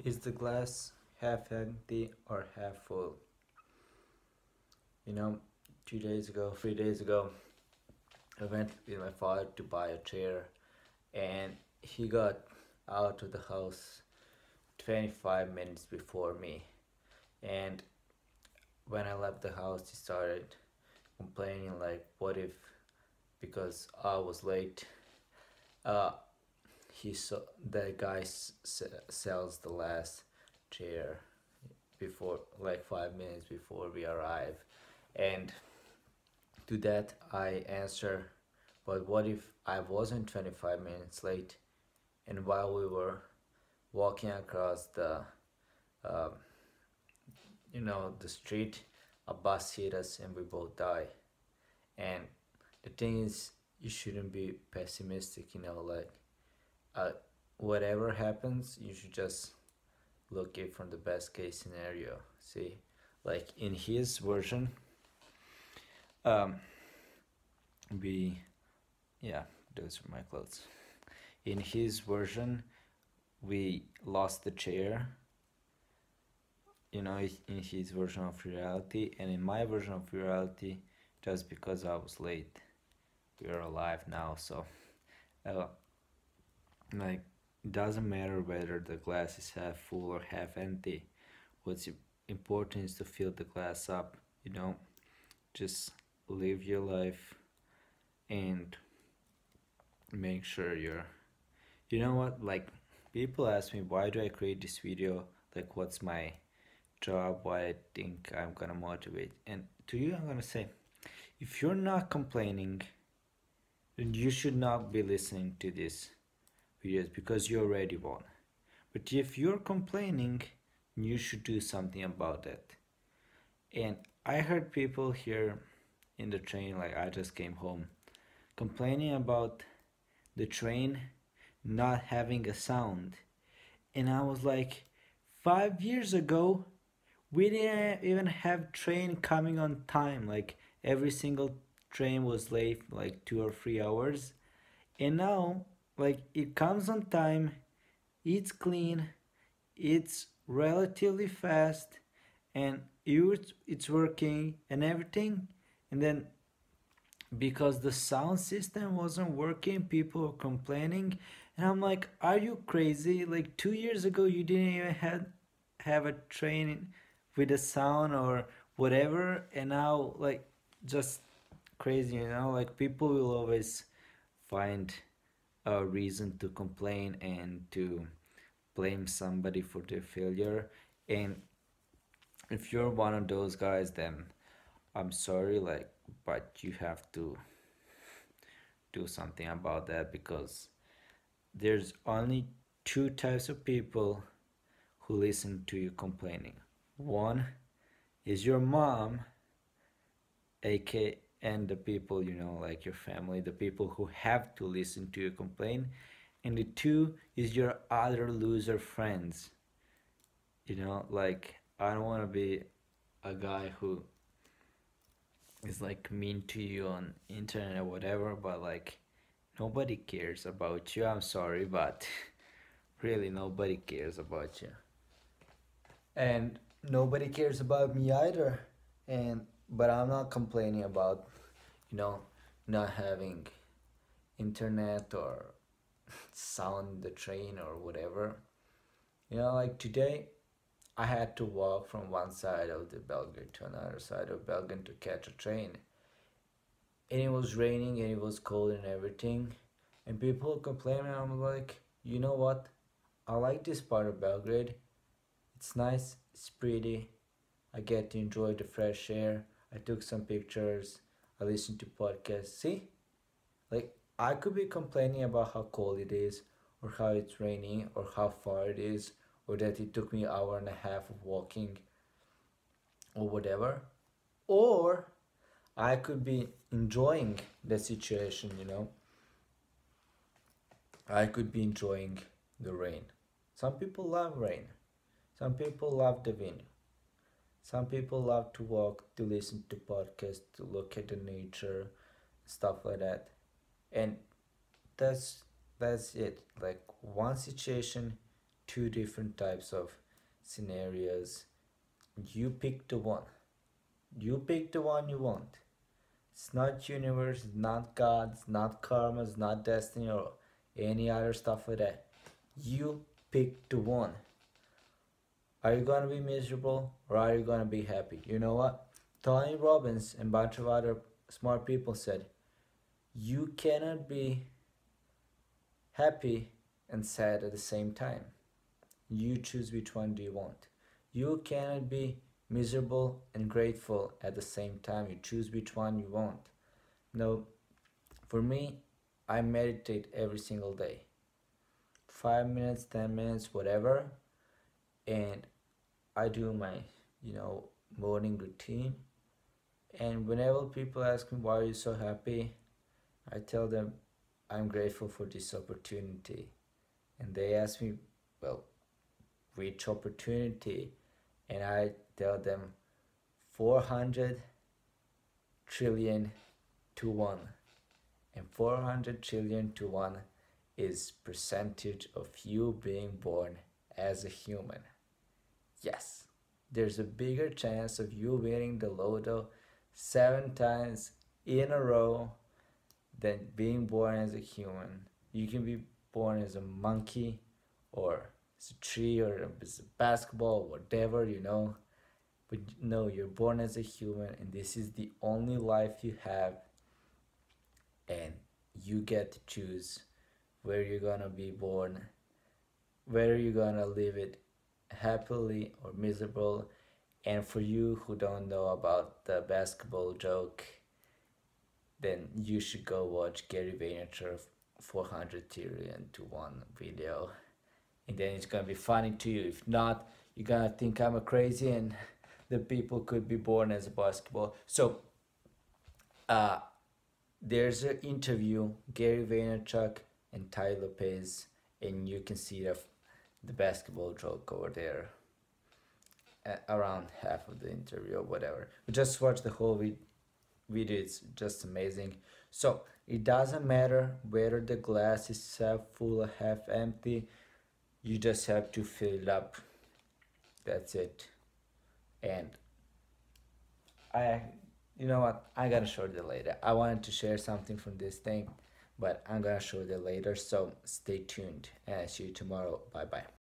Is the glass half empty or half full? You know, 2 days ago, 3 days ago, I went with my father to buy a chair, and he got out of the house 25 minutes before me. And when I left the house, he started complaining, like, what if, because I was late, uh, the guy sells the last chair before, like 5 minutes before we arrive. And to that I answer, but what if I wasn't 25 minutes late, and while we were walking across uh, the street, a bus hit us and we both die. And the thing is, you shouldn't be pessimistic, like, uh, whatever happens, you should just look it from the best case scenario. See, like in his version, um we yeah, those are my clothes. In his version, we lost the chair, in his version of reality, and in my version of reality, just because I was late, we are alive now. So, uh, like, it doesn't matter whether the glass is half full or half empty. What's important is to fill the glass up, just live your life and make sure you know what, like, people ask me, why do I create this video, like, what's my job, why I think I'm gonna motivate. And to you, I'm gonna say, if you're not complaining, then you should not be listening to these videos, because you already won. But if you're complaining, you should do something about that. And I heard people here in the train, like, I just came home, complaining about the train not having a sound. And I was like, 5 years ago, we didn't even have train coming on time. Like, every single train was late like 2 or 3 hours. And now, like, it comes on time, it's clean, it's relatively fast, and it's working and everything. And then, because the sound system wasn't working, people were complaining. And I'm like, are you crazy? Like, 2 years ago, you didn't even have a train with a sound or whatever. And now, like, just crazy, like, people will always find a reason to complain and to blame somebody for their failure. And if you're one of those guys, then I'm sorry, like, but you have to do something about that, because there's only two types of people who listen to you complaining. One is your mom, aka, and the people, like your family, the people who have to listen to you complain. And the two is your other loser friends. Like, I don't want to be a guy who is, like, mean to you on internet or whatever, but, like, nobody cares about you. I'm sorry, but really nobody cares about you. And nobody cares about me either. And but I'm not complaining about, you know, not having internet or sound in the train or whatever. Like today, I had to walk from one side of the Belgrade to another side of Belgrade to catch a train. And it was raining and it was cold and everything. And people complain, and I'm like, you know what? I like this part of Belgrade. It's nice, it's pretty. I get to enjoy the fresh air. I took some pictures. I listened to podcasts. See? Like, I could be complaining about how cold it is, or how it's raining, or how far it is, or that it took me an hour and a half of walking, or whatever. Or I could be enjoying the situation. I could be enjoying the rain. Some people love rain. Some people love the wind. Some people love to walk, to listen to podcasts, to look at the nature, stuff like that. And that's it. Like, one situation, two different types of scenarios. You pick the one. You pick the one you want. It's not universe, it's not God, it's not karma, it's not destiny or any other stuff like that. You pick the one. Are you gonna be miserable or are you gonna be happy? You know what? Tony Robbins and a bunch of other smart people said, you cannot be happy and sad at the same time. You choose which one do you want. You cannot be miserable and grateful at the same time. You choose which one you want. No, for me, I meditate every single day. 5 minutes, 10 minutes, whatever. And I do my, morning routine. And whenever people ask me why are you so happy, I tell them I'm grateful for this opportunity. And they ask me, well, which opportunity? And I tell them 400 trillion to 1. And 400 trillion to 1 is percentage of you being born as a human. Yes, there's a bigger chance of you winning the lotto 7 times in a row than being born as a human. You can be born as a monkey or as a tree or as a basketball, whatever, But no, you're born as a human and this is the only life you have, and you get to choose where you're gonna be born, whether you're gonna live it happily or miserable. And for you who don't know about the basketball joke, then you should go watch Gary Vaynerchuk 400 trillion to 1 video, and then it's gonna be funny to you. If not, you're gonna think I'm a crazy and the people could be born as a basketball. So there's an interview, Gary Vaynerchuk and Ty Lopez, and you can see the basketball joke over there around half of the interview or whatever. But just watch the whole video, it's just amazing. So it doesn't matter whether the glass is half full or half empty, you just have to fill it up. That's it. And you know what, I'm gonna show you later. I wanted to share something from this thing, but I'm gonna show you later, so stay tuned and I'll see you tomorrow. Bye bye.